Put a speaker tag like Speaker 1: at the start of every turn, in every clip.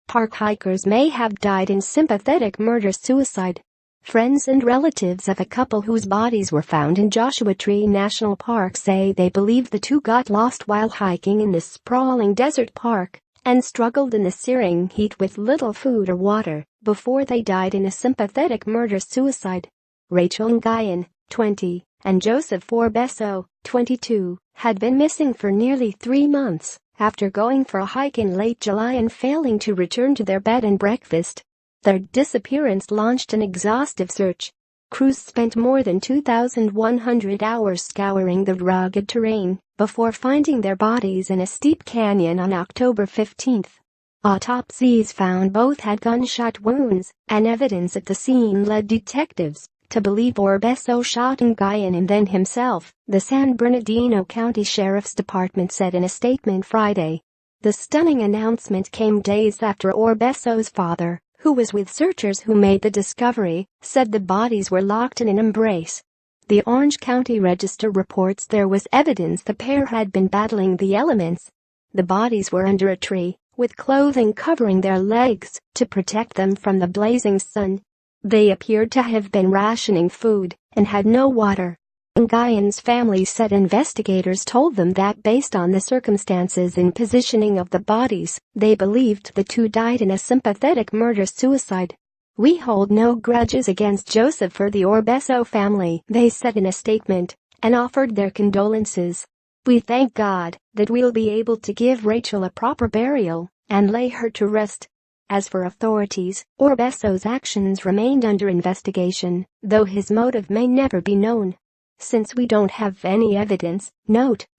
Speaker 1: Park hikers may have died in sympathetic murder-suicide. Friends and relatives of a couple whose bodies were found in Joshua Tree National Park say they believe the two got lost while hiking in this sprawling desert park and struggled in the searing heat with little food or water before they died in a sympathetic murder-suicide. Rachel Nguyen, 20, and Joseph Orbeso, 22, had been missing for nearly 3 months after going for a hike in late July and failing to return to their bed and breakfast. Their disappearance launched an exhaustive search. Crews spent more than 2,100 hours scouring the rugged terrain before finding their bodies in a steep canyon on October 15. Autopsies found both had gunshot wounds, and evidence at the scene led detectives to believe Orbeso shot Nguyen and then himself, the San Bernardino County Sheriff's Department said in a statement Friday. The stunning announcement came days after Orbeso's father, who was with searchers who made the discovery, said the bodies were locked in an embrace. The Orange County Register reports there was evidence the pair had been battling the elements. The bodies were under a tree, with clothing covering their legs to protect them from the blazing sun. They appeared to have been rationing food and had no water. Nguyen's family said investigators told them that based on the circumstances and positioning of the bodies, they believed the two died in a sympathetic murder-suicide. "We hold no grudges against Joseph or the Orbeso family," they said in a statement, and offered their condolences. "We thank God that we'll be able to give Rachel a proper burial and lay her to rest." As for authorities, Orbeso's actions remained under investigation, though his motive may never be known. "Since we don't have any evidence,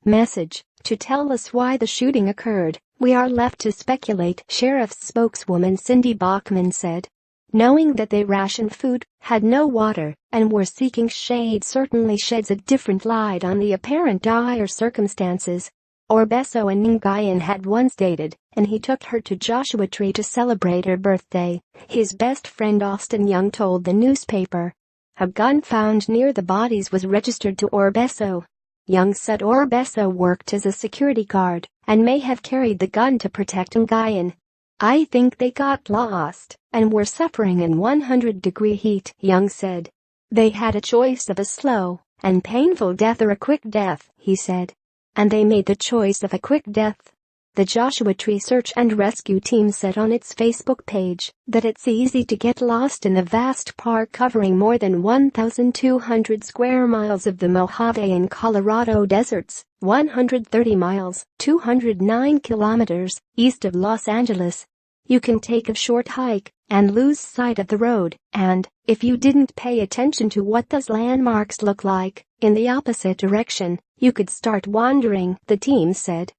Speaker 1: message, to tell us why the shooting occurred, we are left to speculate," Sheriff's spokeswoman Cindy Bachman said. Knowing that they rationed food, had no water, and were seeking shade certainly sheds a different light on the apparent dire circumstances. Orbeso and Nguyen had once dated, and he took her to Joshua Tree to celebrate her birthday, his best friend Austin Young told the newspaper. A gun found near the bodies was registered to Orbeso. Young said Orbeso worked as a security guard and may have carried the gun to protect Nguyen. "I think they got lost and were suffering in 100-degree heat," Young said. "They had a choice of a slow and painful death or a quick death," he said. "And they made the choice of a quick death." The Joshua Tree Search and Rescue Team said on its Facebook page that it's easy to get lost in the vast park covering more than 1,200 square miles of the Mojave and Colorado deserts, 130 miles, 209 kilometers, east of Los Angeles. You can take a short hike and lose sight of the road, and, if you didn't pay attention to what those landmarks look like, in the opposite direction, you could start wandering, the team said.